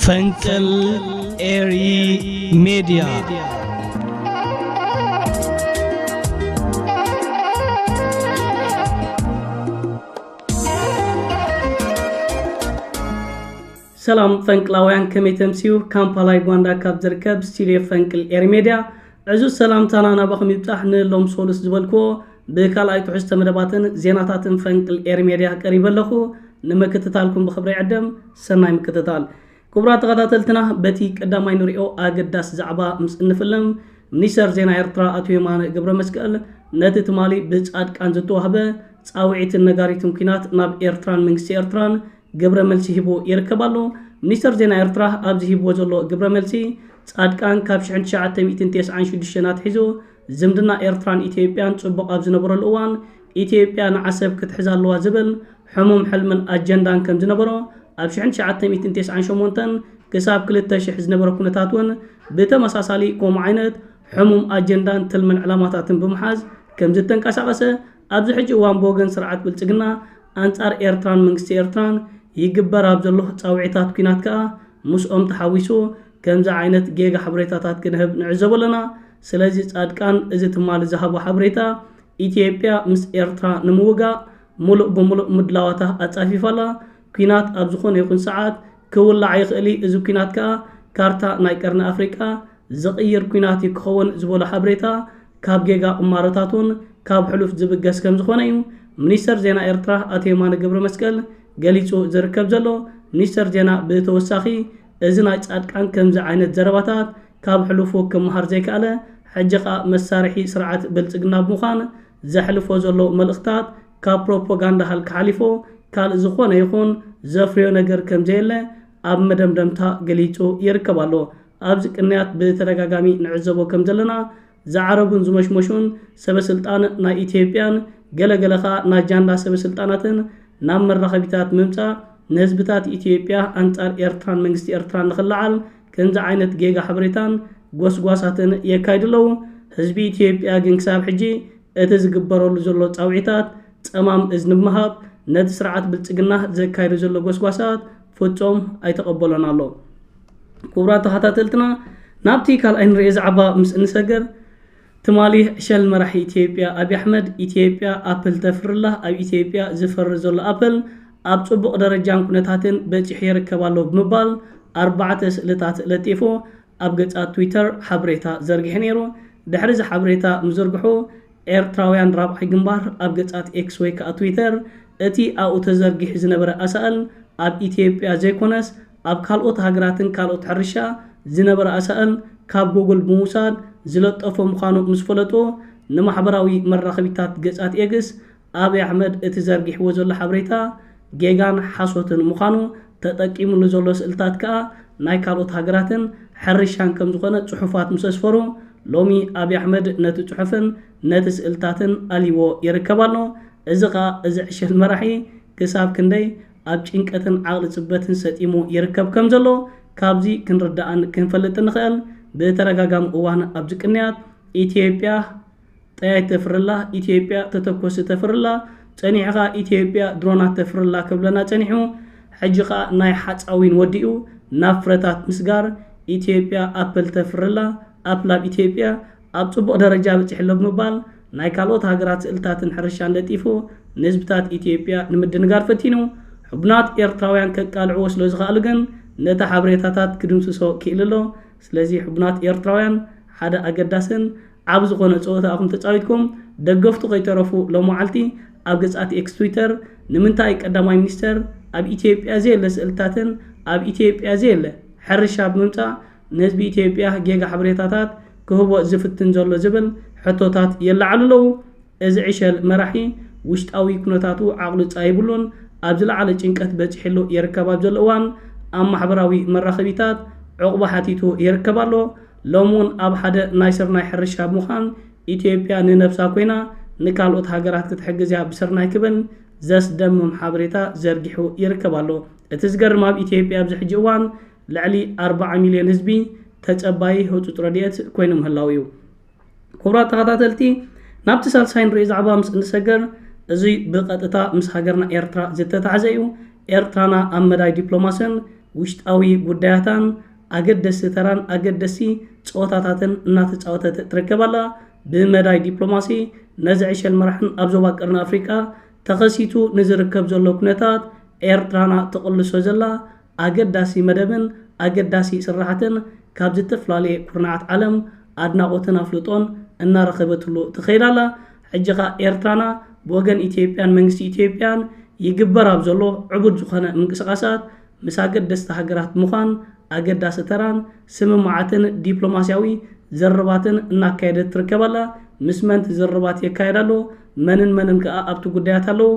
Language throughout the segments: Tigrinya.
ፈንቅል ኤሪ ሚዲያ ሰላም ፈንቅላውያን ከመተምሲው ካምፓላ ዩጋንዳ ካብ ዝርከብ ስቱዲዮ ፈንቅል ኤሪ ሚዲያ ዕዙ ሰላምታና ናባኹም ይብጣሕ ንሎም ሶሉስ ዝበልኮ ብካልኣይ ትሕዝቶ መደባትን ዜናታትን ፈንቅል ኤሪ ሚዲያ ቀሪበለኹ ንመከታተልኩም ብኽብሪ ዕደም ሰናይ መከታተል كبرات تقاتلتنا بتي قداماي نريو اغداس زعبا مس انفلم منيستر زينا ኤርትራ አቶ የማነ ገብረ መስቀል ነቲ ትማሊ ብጻድቃን ዝተዋህበ ጻውዒት ነጋሪቱን ኩናት ናብ ኤርትራን መንግስቲ ኤርትራን ገብረ መልሲ ሂቦ ይርከባሉ ሚኒስተር ዜና ኤርትራ ኣብዚ ሂቦ ዘሎ ገብረ መልሲ ጻድቃን ካብ 1996 ናት ሒዞ ዝምድና ኤርትራን ኢትዮጵያን ጽቡቕ ኣብ ዝነበረሉ እዋን ኢትዮጵያ ንዓሰብ ክትሕዛለዋ ዝብል ሕሙም ሕልምን ኣጀንዳን ከም ዝነበሮ ኣብ 1998 ክሳብ 2000 ዝነበረ ኩነታት ውን ብተመሳሳሊ ከምኡ ዓይነት ሕሙም ኣጀንዳን ትልምን ዕላማታትን ብምሓዝ ከም ዝተንቀሳቐሰ ኣብዚ ሕጂ እዋን ብወገን ስርዓት ብልጽግና ኣንጻር ኤርትራን መንግስቲ ኤርትራን ይግበር ኣብ ዘሎ ጻውዒታት ኩናት ከዓ ምስኦም ተሓዊሱ ከምዚ ዓይነት ጌጋ ሓበሬታታት ክንህብ ንዕዘብ ኣለና ስለዚ ጻድቃን እዚ ትማሊ ዝሃቦ ሓበሬታ ኢትዮጵያ ምስ ኤርትራ ንምውጋእ ሙሉእ ብምሉእ ምድላዋታ ኣጻፊፋላ ኩናት ኣብ ዝኾነ ይኹን ሰዓት ክውላዕ ይኽእል እዚ ኩናት ከዓ ካርታ ናይ ቀርኒ ኣፍሪቃ ዝቕይር ኩናት ይክኸውን ዝበሎ ሓበሬታ ካብ ጌጋ ቁማሮታቱን ካብ ሕሉፍ ዝብገስ ከም ዝኾነ እዩ ሚኒስተር ዜና ኤርትራ አቶ የማነ ገብረ መስቀል ገሊጹ ዝርከብ ዘሎ ሚኒስተር ዜና ብተወሳኺ እዚ ናይ ጻድቃን ከምዚ ዓይነት ዘረባታት ካብ ሕሉፉ ክመሃር ዘይከኣለ ሕጂኻ መሳርሒ ስርዓት ብልጽግና ብምዃን ዘሕልፎ ዘሎ መልእኽታት ካብ ፕሮፓጋንዳ ሓሊፎ ካል ዝኾነ ይኹን ዘፍርዮ ነገር ከም ዘየለ ኣብ መደምደምታ ገሊጹ ይርከባሎ ኣብዚ ቅንያት ብተደጋጋሚ ንዕዘቦ ከም ዘለና ዝዓረቡን ዝመሽመሹን ሰበስልጣን ናይ ኢትዮጵያን ገለገለኻ ናይ ጃንዳ ሰበስልጣናትን ናብ መራኸቢታት ምምጻእ ንህዝብታት ኢትዮጵያ አንጻር ኤርትራን መንግስቲ ኤርትራን ንኽልዓል ከምዚ ዓይነት ጌጋ ሓበሬታን ጎስጓሳትን የካይድለው ህዝቢ ኢትዮጵያ ግን ክሳብ ሕጂ እቲ ዝግበረሉ ዘሎ ጻውዒታት ጸማም እዝኒ ብምሃብ ነቲ ስርዓት ብልጽግና ዘካይዱ ዘሎ ጎስጓሳት ፍጹም ኣይተቐበሎን ኣሎ ክቡራት ተኸታተልትና ናብቲ ካልኣይ ንሪኦ ዛዕባ ምስ እንሰገር ትማሊ ዕሸል መራሒ ኢትዮጵያ ኣብይ ኣሕመድ ኢትዮጵያ ኣፕል ተፍርላ ኣብ ኢትዮጵያ ዝፈሪ ዘሎ ኣፕል ኣብ ጽቡቕ ደረጃን ኩነታትን በፂሑ ይርከባሎ ብምባል 4 ስእልታት ለጢፉ ኣብ ገጻት ትዊተር ሓበሬታ ዘርጊሑ ነይሩ ድሕሪ እዚ ሓበሬታ ምዝርግሑ ኤርትራውያን ራብዓይ ግንባር ኣብ ገጻት ኤክስ ወይ ከዓ ትዊተር እቲ ኣብኡ ተዘርጊሑ ዝነበረ ኣሳእል ኣብ ኢትዮጵያ ዘይኮነስ ኣብ ካልኦት ሃገራትን ካልኦት ሕርሻ ዝነበረ ኣሳእል ካብ ጉግል ብምውሳድ ዝለጠፎ ምዃኑ ምስ ፈለጡ ንማሕበራዊ መራኸቢታት ገጻት ኤክስ ኣብይ ኣሕመድ እቲ ዘርጊሕዎ ዘሎ ሓበሬታ ጌጋን ሓሶትን ምዃኑ ተጠቂሙሉ ዘሎ ስእልታት ከዓ ናይ ካልኦት ሃገራትን ሕርሻን ከም ዝኾነ ጽሑፋት ምስ ኣስፈሩ ሎሚ ኣብይ ኣሕመድ ነቲ ጽሑፍን ነቲ ስእልታትን ኣሊዎ ይርከባሎ እዚ ኸ እዚ ዕሸል መራሒ ክሳብ ክንደይ ኣብ ጭንቀትን ዓቕሊ ጽበትን ሰጢሙ ይርከብ ከም ዘሎ ካብዚ ክንርዳእን ክንፈልጥ ንኽእል ብተረጋጋሚ እዋን ኣብዚ ቅንያት ኢትዮጵያ ጠያይ ተፍርላ ኢትዮጵያ ተተኮስ ተፍርላ ጸኒዕኻ ኢትዮጵያ ድሮናት ተፍርላ ክብለና ጸኒሑ ሕጂኻ ናይ ሓፃዊን ወዲኡ ናብ ፍረታት ምስጋር ኢትዮጵያ ኣፕል ተፍርላ ኣፕላብ ኢትዮጵያ ኣብ ጽቡቕ ደረጃ በፂሕሎ ብምባል ናይ ካልኦት ሃገራት ስእልታትን ሕርሻን ለጢፉ ንህዝብታት ኢትዮጵያ ንምድንጋር ፈቲኑ ሕቡናት ኤርትራውያን ከቃልዕዎ ስለ ዝኽኣሉ ግን ነቲ ሓበሬታታት ክድምስሶ ክኢልሎ ስለዚ ሕቡናት ኤርትራውያን ሓደ ኣገዳስን ዓብ ዝኾነ ፀወታ ኣኹም ተፃዊትኩም ደገፍቱ ከይተረፉ ሎመዓልቲ ኣብ ገጻት ኤክስ ትዊተር ንምንታይ ቀዳማይ ሚኒስተር ኣብ ኢትዮጵያ ዘየለ ስእልታትን ኣብ ኢትዮጵያ ዘየለ ሕርሻ ብምምጻእ ንህዝቢ ኢትዮጵያ ጌጋ ሓበሬታታት ክህቦ ዝፍትን ዘሎ ዝብል ሕቶታት የለዓሉለው እዚ ዕሸል መራሒ ውሽጣዊ ኩነታቱ ዓቕሉ ጻይብሉን ኣብ ዝለዓለ ጭንቀት በፂሕሉ ይርከብ ኣብ ዘሎ እዋን ኣብ ማሕበራዊ መራኸቢታት ዕቑባ ሓቲቱ ይርከባሎ ሎሙን ኣብ ሓደ ናይ ስርናይ ሕርሻ ብምዃን ኢትዮጵያ ንነብሳ ኮይና ንካልኦት ሃገራት ክትሕግዝ እያ ብስርናይ ክብል ዘስደምም ሓበሬታ ዘርጊሑ ይርከባሎ እቲ ዝገርም ኣብ ኢትዮጵያ ኣብዚ ሕጂ እዋን ልዕሊ 40 ሚልዮን ህዝቢ ተጸባይ ህፁፅ ረድኤት ኮይኑ ምህላው እዩ ክቡራት ተኸታተልቲ ናብቲ ሳልሳይ ንሪኦ ዛዕባ ምስ እንሰገር እዚ ብቐጥታ ምስ ሃገርና ኤርትራ ዝተታሕዘ እዩ ኤርትራና ኣብ መዳይ ዲፕሎማስን ውሽጣዊ ጉዳያታን ኣገደሲ ተራን ኣገደሲ ጸወታታትን እናተጫወተት ትርከባላ ብመዳይ ዲፕሎማሲ ነዚ ዕሸል መራሕን ኣብ ዞባ ቀርኒ ኣፍሪቃ ተኸሲቱ ንዝርከብ ዘሎ ኩነታት ኤርትራና ተቕልሶ ዘላ ኣገዳሲ መደብን ኣገዳሲ ስራሕትን ካብ ዝተፈላለየ ኩርናዓት ዓለም ኣድናቆትን ኣፍልጦን እናረኸበትሉ ትኸይዳላ ሕጂኻ ኤርትራና ብወገን ኢትዮጵያን መንግስቲ ኢትዮጵያን ይግበር ኣብ ዘሎ ዕቡድ ዝኾነ ምንቅስቃሳት ምስ ኣገደስቲ ሃገራት ምዃን ኣገዳሲ ተራን ስምምዓትን ዲፕሎማስያዊ ዘረባትን እናካየደት ትርከባላ ምስ መንቲ ዘረባት የካየዳሎ መንን ከዓ ኣብቲ ጉዳያት ኣለዉ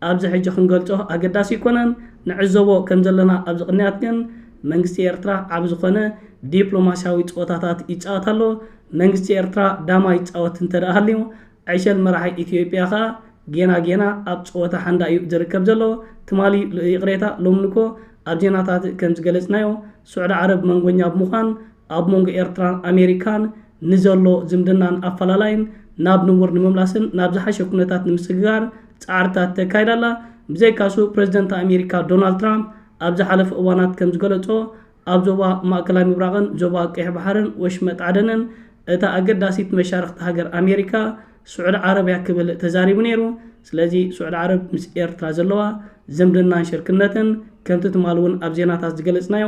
ኣብዚ ሕጂ ክንገልጾ ኣገዳሲ ይኮነን ንዕዘቦ ከም ዘለና ኣብዚ ቅንያት ግን መንግስቲ ኤርትራ ኣብ ዝኾነ ዲፕሎማስያዊ ጸወታታት ይጫወት ኣሎ መንግስቲ ኤርትራ ዳማ ይጫወት እንተደኣሃልዩ ዕሸል መራሒ ኢትዮጵያ ኸ ጌና ኣብ ጸወታ ሓንዳ እዩ ዝርከብ ዘሎ ትማሊ ይቕሬታ ሎምንኮ ኣብ ዜናታት ከም ዝገለጽናዮ ስዑድ ዓረብ መንጎኛ ብምዃን ኣብ መንጎ ኤርትራን ኣሜሪካን ንዘሎ ዝምድናን ኣፈላላይን ናብ ንቡር ንምምላስን ናብ ዝሓሸ ኩነታት ንምስግጋር ጻዕርታት ተካይዳላ ብዘይካሱ ፕሬዚደንት ኣሜሪካ ዶናልድ ትራምፕ ኣብ ዝሓለፈ እዋናት ከም ዝገለጾ ኣብ ዞባ ማእከላዊ ምብራቕን ዞባ ቀይሕ ባሕርን ወሽመጥ ዓደንን እታ ኣገዳሲት መሻርክቲ ሃገር ኣሜሪካ ስዑድ ዓረብያ ክብል ተዛሪቡ ነይሩ ስለዚ ስዑድ ዓረብ ምስ ኤርትራ ዘለዋ ዝምድናን ሽርክነትን ከምቲ ትማል እውን ኣብ ዜናታት ዝገለጽናዮ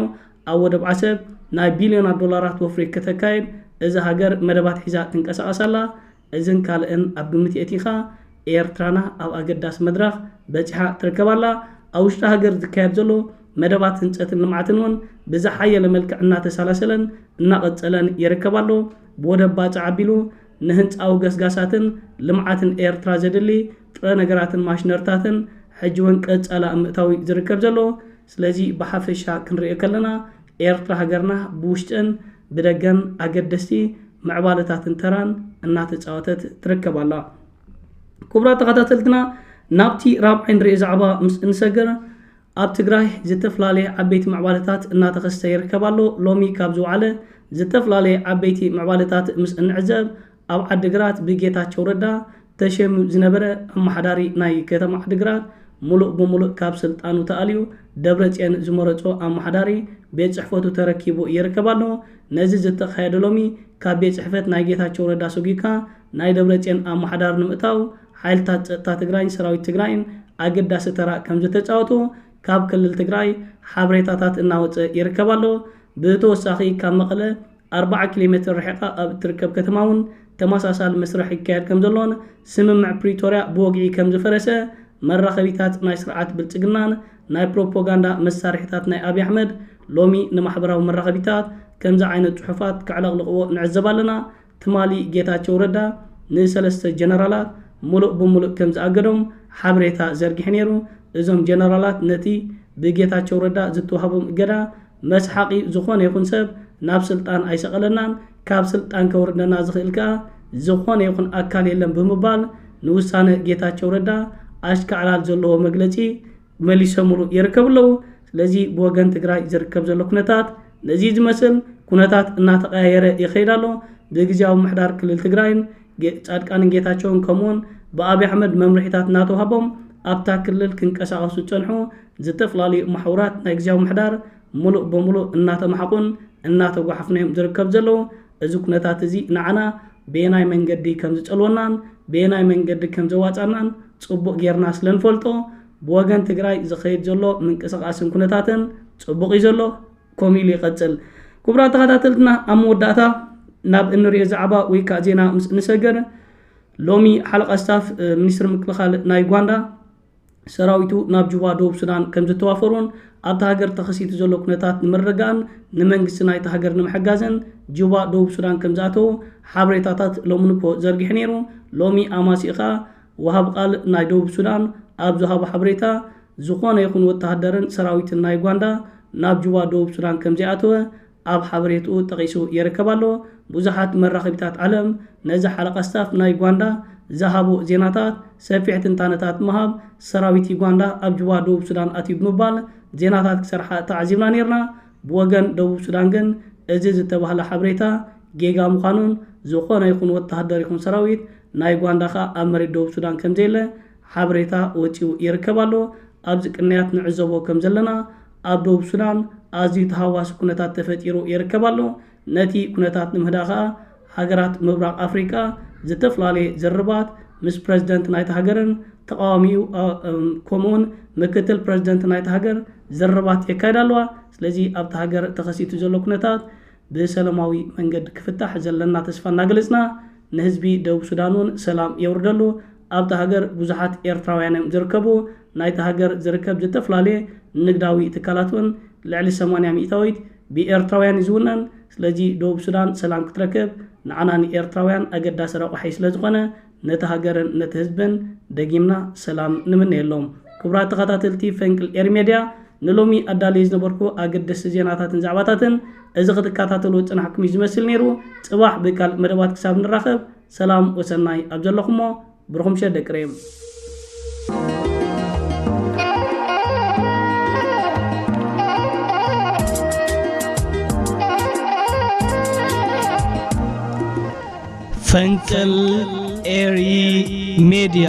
ኣብ ወደብ ዓሰብ ናይ ቢልዮናት ዶላራት ወፍሪ ከተካይድ እዚ ሃገር መደባት ሒዛ ትንቀሳቐሳላ እዝን ካልእን ኣብ ግምት የቲኻ ኤርትራና ኣብ ኣገዳሲ መድረኽ በፂሓ ትርከባላ ኣብ ውሽጢ ሃገር ዝካየድ ዘሎ መደባት ህንፀትን ልምዓትን እውን ብዝሓየለ መልክዕ እናተሳላሰለን እናቐፀለን ይርከባሎ ብወደብ ባጫ ዓቢሉ ንህንፃዊ ገስጋሳትን ልምዓትን ኤርትራ ዘድሊ ጥረ ነገራትን ማሽነርታትን ሕጂ እውን ቀጻላ ምእታዊ ዝርከብ ዘሎ ስለዚ ብሓፈሻ ክንሪኦ ከለና ኤርትራ ሃገርና ብውሽጥን ብደገን ኣገደስቲ ምዕባለታትን ተራን እናተጫወተት ትርከባላ ክቡራት ተኸታተልትና ናብቲ ራብዓይ ንሪኦ ዛዕባ ምስ እንሰገር ኣብ ትግራይ ዝተፈላለየ ዓበይቲ ምዕባለታት እናተኸስተ ይርከባሎ ሎሚ ካብ ዝወዓለ ዝተፈላለየ ዓበይቲ ምዕባለታት ምስ እንዕዘብ ኣብ ዓዲግራት ብጌታቸው ረዳ ተሸሚኡ ዝነበረ ኣመሓዳሪ ናይ ከተማ ዓዲግራት ሙሉእ ብሙሉእ ካብ ስልጣኑ ተኣልዩ ደብረጽዮን ዝመረጾ ኣመሓዳሪ ቤት ጽሕፈቱ ተረኪቡ ይርከባሎ ነዚ ዝተኻየደ ሎሚ ካብ ቤት ጽሕፈት ናይ ጌታቸው ረዳ ሰጊካ ናይ ደብረጽዮን ኣመሓዳሪ ንምእታው ሓይልታት ጸጥታ ትግራይን ሰራዊት ትግራይን ኣገዳሲ ተራ ከም ዝተጫወቱ ካብ ክልል ትግራይ ሓበሬታታት እናወፀ ይርከባሎ ብተወሳኺ ካብ መቐለ 40 ኪሎ ሜትር ርሒቓ ኣብ እትርከብ ከተማ እውን ተመሳሳሊ መስርሕ ይካየድ ከም ዘሎን ስምምዕ ፕሪቶርያ ብወግዒ ከም ዝፈረሰ መራኸቢታት ናይ ስርዓት ብልጽግናን ናይ ፕሮፓጋንዳ መሳርሒታት ናይ ኣብይ ኣሕመድ ሎሚ ንማሕበራዊ መራኸቢታት ከምዚ ዓይነት ጽሑፋት ክዕለቕልቕዎ ንዕዘብ ኣለና ትማሊ ጌታቸው ረዳ ንሰለስተ ጀነራላት ሙሉእ ብሙሉእ ከም ዝኣገዶም ሓበሬታ ዘርጊሕ ነይሩ እዞም ጀነራላት ነቲ ብጌታቸው ረዳ ዝተዋሃቦም እገዳ መስሓቂ ዝኾነ ይኹን ሰብ ናብ ስልጣን ኣይሰቐለናን ካብ ስልጣን ከውርደና ዝኽእል ከዓ ዝኾነ ይኹን ኣካል የለን ብምባል ንውሳነ ጌታቸው ረዳ ኣሽከዕላል ዘለዎ መግለጺ መሊሶምሉ ይርከብለው ስለዚ ብወገን ትግራይ ዝርከብ ዘሎ ኩነታት ነዚ ዝመስል ኩነታት እናተቀያየረ ይኸይዳሎ ብግዚያዊ ምሕዳር ክልል ትግራይን ጻድቃንን ጌታቸውን ከምኡውን ብኣብይ ኣሕመድ መምርሒታት እናተዋሃቦም ኣብታ ክልል ክንቀሳቐሱ ጸንሑ ዝተፈላለዩ ማሕበራት ናይ ግዚያዊ ምሕዳር ሙሉእ ብሙሉእ እናተማሓቁን እናተጓሓፍናዮም ዝርከብ ዘሎ እዚ ኩነታት እዚ ንዓና ብናይ መንገዲ ከም ዝጸልወናን ብናይ መንገዲ ከም ዘዋጻናን ጽቡቕ ጌርና ስለንፈልጦ ብወገን ትግራይ ዝኸይድ ዘሎ ምንቅስቓስን ኩነታትን ጽቡቕ እዩ ዘሎ ከምኡ ኢሉ ይቐጽል ክቡራት ተኸታተልትና ኣብ መወዳእታ ናብ እንሪኦ ዛዕባ ወይ ከዓ ዜና ምስ እንሰገር ሎሚ ሓለቓ ስታፍ ሚኒስትሪ ምክልኻል ናይ ጓንዳ ሰራዊቱ ናብ ጁባ ደቡብ ሱዳን ከም ዝተዋፈሩን ኣብቲ ሃገር ተኸሲቱ ዘሎ ኩነታት ንምርጋእን ንመንግስቲ ናይቲ ሃገር ንምሕጋዝን ጁባ ደቡብ ሱዳን ከም ዝኣተዉ ሓበሬታታት ሎምንኮ ዘርጊሕ ነይሩ ሎሚ ኣማሲኻ ወሃብ ቃል ናይ ደቡብ ሱዳን ኣብ ዝሃቦ ሓበሬታ ዝኾነ ይኹን ወተሃደርን ሰራዊትን ናይ ጓንዳ ናብ ጁባ ደቡብ ሱዳን ከም ዘይኣተወ ኣብ ሓበሬትኡ ጠቒሱ ይርከባሎ ብዙሓት መራኸቢታት ዓለም ነዚ ሓለቓ ስታፍ ናይ ጓንዳ ዝሃቦ ዜናታት ሰፊሕ ትንታነታት ምሃብ ሰራዊት ዩጋንዳ ኣብ ጁባ ደቡብ ሱዳን ኣትዩ ብምባል ዜናታት ክሰርሓ ተዓዚብና ነርና ብወገን ደቡብ ሱዳን ግን እዚ ዝተባህለ ሓበሬታ ጌጋ ምዃኑን ዝኾነ ይኹን ወተሃደር ይኹን ሰራዊት ናይ ጓንዳ ኸ ኣብ መሬት ደቡብ ሱዳን ከም ዘየለ ሓበሬታ ወፂኡ ይርከባሎ ኣብዚ ቅንያት ንዕዘቦ ከም ዘለና ኣብ ደቡብ ሱዳን ኣዝዩ ተሃዋሲ ኩነታት ተፈጢሩ ይርከባሉ ነቲ ኩነታት ንምሕዳኻ ሃገራት ምብራቕ ኣፍሪካ ዝተፍላለየ ዘርባት ምስ ፕሬዝደንት ናይቲ ሃገርን ተቃዋሚው ከምኡውን ምክትል ፕሬዝደንት ናይቲ ሃገር ዘርባት የካይዳ ኣለዋ ስለዚ ኣብቲ ሃገር ተኸሲቱ ዘሎ ኩነታት ብሰላማዊ መንገዲ ክፍታሕ ዘለና ተስፋ እናገለጽና ንህዝቢ ደቡብ ሱዳን እውን ሰላም የውርደሉ ኣብቲ ሃገር ብዙሓት ኤርትራውያን ዝርከቡ ናይቲ ሃገር ዝርከብ ዝተፍላለየ ንግዳዊ ትካላት እውን ልዕሊ 80% ብኤርትራውያን ይዝውነን ስለዚ ደቡብ ሱዳን ሰላም ክትረክብ ንዓና ንኤርትራውያን ኣገዳሲ ረቑሒ ስለ ዝኾነ ነቲ ሃገርን ነቲ ህዝብን ደጊምና ሰላም ንምንየሎም ክቡራት ተኸታተልቲ ፈንቅል ኤርሜድያ ንሎሚ ኣዳልየ ዝነበርኩ ኣገደስቲ ዜናታትን ዛዕባታትን እዚ ክትከታተሉ ፅናሕኩም እዩ ዝመስል ነይሩ ፅባሕ ብካልእ መደባት ክሳብ ንራኸብ ሰላም ወሰናይ ኣብ ዘለኹሞ ብርኹም ሸ ደቅረዮም ፈንቅል ኤሪ ሜድያ